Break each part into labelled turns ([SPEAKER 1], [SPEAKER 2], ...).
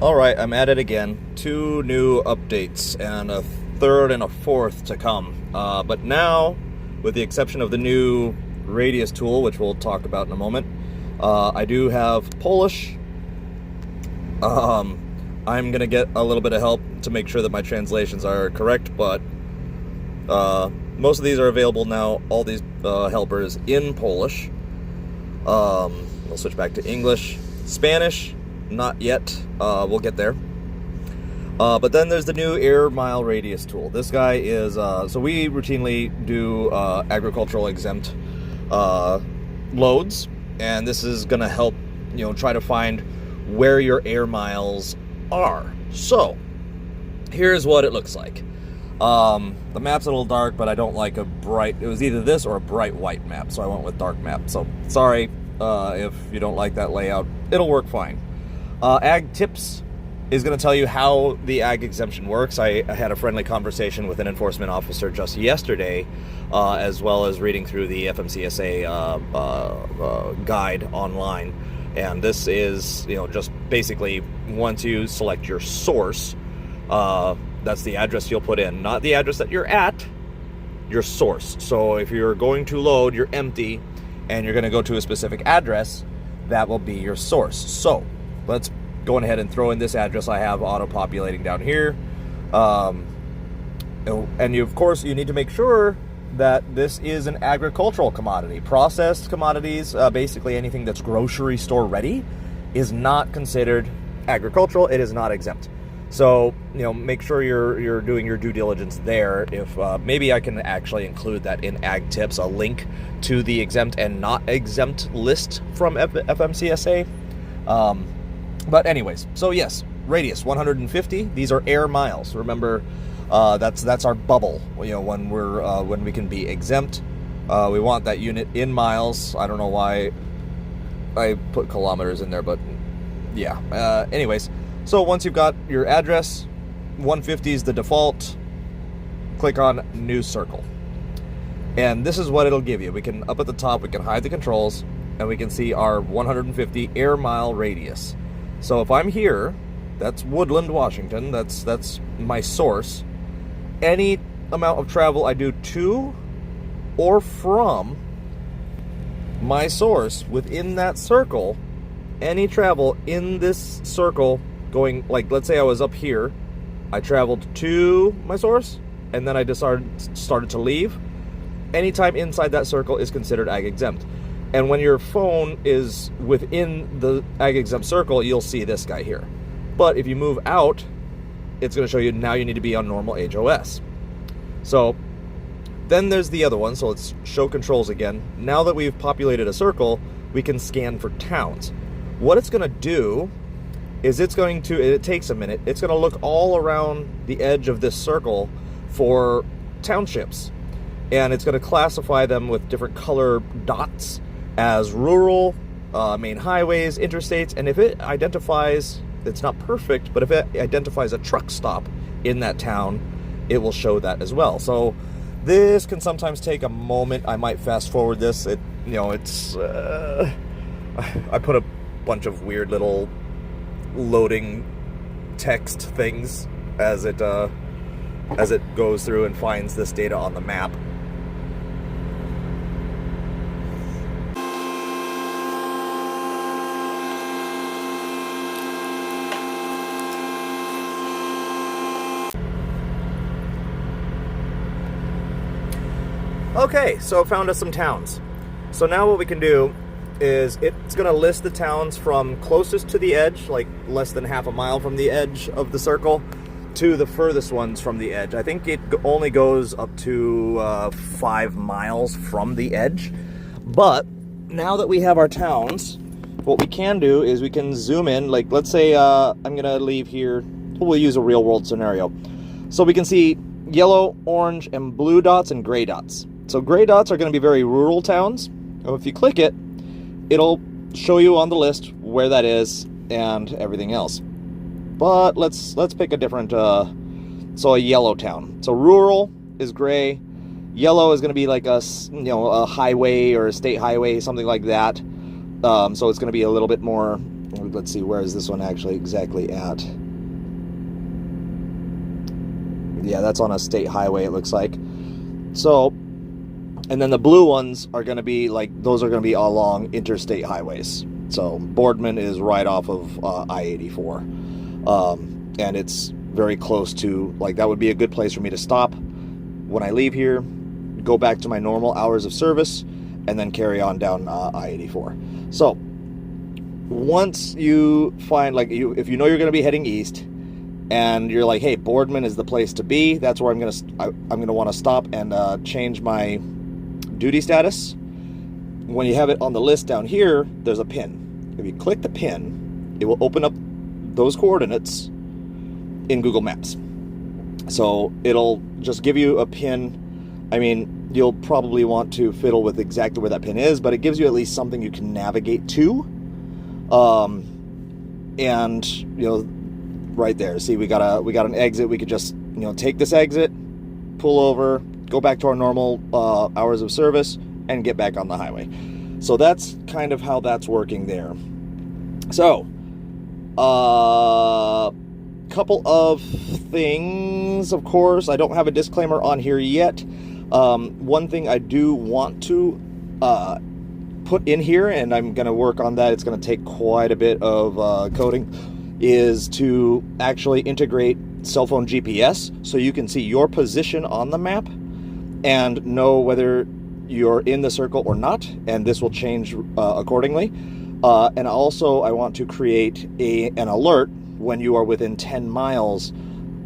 [SPEAKER 1] Alright, I'm at it again. Two new updates and a third and a fourth to come. But now, with the exception of the new Radius tool, which we'll talk about in a moment, I do have Polish. I'm going to get a little bit of help to make sure that my translations are correct, but most of these are available now, all these helpers in Polish. We'll switch back to English. Spanish, not yet. We'll get there. But then there's the new Air Mile Radius tool. This guy is, so we routinely do agricultural exempt loads, and this is going to help, try to find where your air miles are. So, here's what it looks like. The map's a little dark, but I don't like a bright, it was either this or a bright white map, so I went with dark map. So, sorry if you don't like that layout. It'll work fine. Ag Tips is going to tell you how the ag exemption works. I had a friendly conversation with an enforcement officer just yesterday, as well as reading through the FMCSA guide online. And this is, just basically once you select your source, that's the address you'll put in, not the address that you're at, your source. So if you're going to load, you're empty, and you're going to go to a specific address, that will be your source. So let's go ahead and throw in this address I have auto-populating down here. And of course, you need to make sure that this is an agricultural commodity. Processed commodities, basically anything that's grocery store ready, is not considered agricultural. It is not exempt. So, make sure you're doing your due diligence there. If maybe I can actually include that in Ag Tips, a link to the exempt and not exempt list from FMCSA. But anyways, so yes, radius 150. These are air miles. Remember, that's our bubble. When we can be exempt, we want that unit in miles. I don't know why I put kilometers in there, but yeah. Anyways, so once you've got your address, 150 is the default. Click on New Circle, and this is what it'll give you. We can up at the top, we can hide the controls, and we can see our 150 air mile radius. So if I'm here, that's Woodland, Washington, that's my source. Any amount of travel I do to or from my source within that circle, any travel in this circle going, like, let's say I was up here, I traveled to my source, and then I started to leave, anytime inside that circle is considered ag exempt. And when your phone is within the ag exempt circle, you'll see this guy here. But if you move out, it's going to show you now you need to be on normal HOS. So then there's the other one. So let's show controls again. Now that we've populated a circle, we can scan for towns. What it's going to do is it takes a minute. It's going to look all around the edge of this circle for townships. And it's going to classify them with different color dots as rural, main highways, interstates, and if it identifies, it's not perfect, but if it identifies a truck stop in that town, it will show that as well. So this can sometimes take a moment. I might fast forward this. I put a bunch of weird little loading text things as it goes through and finds this data on the map. Okay, so it found us some towns. So now what we can do is it's going to list the towns from closest to the edge, like less than half a mile from the edge of the circle, to the furthest ones from the edge. I think it only goes up to 5 miles from the edge. But now that we have our towns, what we can do is we can zoom in. Like, let's say I'm going to leave here. We'll use a real world scenario. So we can see yellow, orange, and blue dots and gray dots. So gray dots are going to be very rural towns. If you click it, it'll show you on the list where that is and everything else. But let's pick a different, so a yellow town. So rural is gray. Yellow is going to be like a highway or a state highway, something like that. So it's going to be a little bit more let's see, where is this one actually exactly at? Yeah, that's on a state highway, it looks like. So, and then the blue ones are going to be like, those are going to be along interstate highways. So Boardman is right off of I-84. And it's very close to, like, that would be a good place for me to stop when I leave here, go back to my normal hours of service, and then carry on down I-84. So once you find, like, if you know you're going to be heading east, and you're like, hey, Boardman is the place to be, that's where I'm gonna want to stop and change my duty status. When you have it on the list down here, there's a pin. If you click the pin, it will open up those coordinates in Google Maps. So it'll just give you a pin. I mean, you'll probably want to fiddle with exactly where that pin is, but it gives you at least something you can navigate to. And, you know, right there, see, we got an exit. We could just, you know, take this exit, pull over, go back to our normal hours of service, and get back on the highway. So that's kind of how that's working there. So, couple of things, of course. I don't have a disclaimer on here yet. One thing I do want to put in here, and I'm going to work on that, it's going to take quite a bit of coding, is to actually integrate cell phone GPS so you can see your position on the map and know whether you're in the circle or not, and this will change accordingly. And also I want to create an alert when you are within 10 miles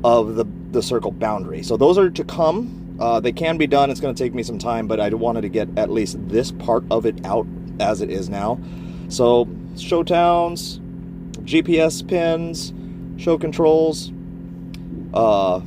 [SPEAKER 1] of the circle boundary. So those are to come. They can be done. It's going to take me some time, but I wanted to get at least this part of it out as it is now. So show towns, GPS pins, show controls, all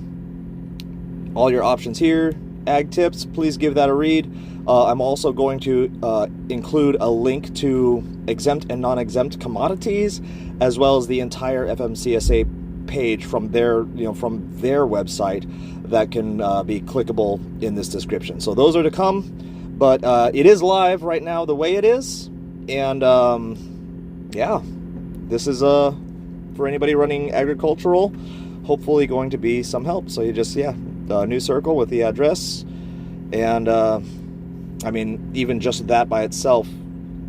[SPEAKER 1] your options here, ag tips, please give that a read. I'm also going to include a link to exempt and non-exempt commodities, as well as the entire FMCSA page from their website that can be clickable in this description. So those are to come, but it is live right now the way it is, and yeah, this is for anybody running agricultural, hopefully going to be some help. So you just, new circle with the address, and I mean, even just that by itself,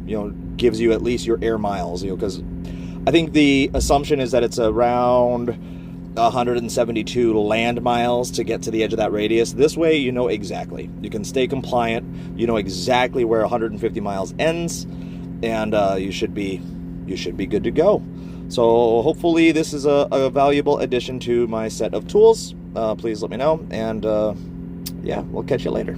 [SPEAKER 1] you know, gives you at least your air miles, you know, because I think the assumption is that it's around 172 land miles to get to the edge of that radius. This way, you know exactly. You can stay compliant. You know exactly where 150 miles ends, and you should be good to go. So hopefully this is a valuable addition to my set of tools. Please let me know, and yeah, we'll catch you later.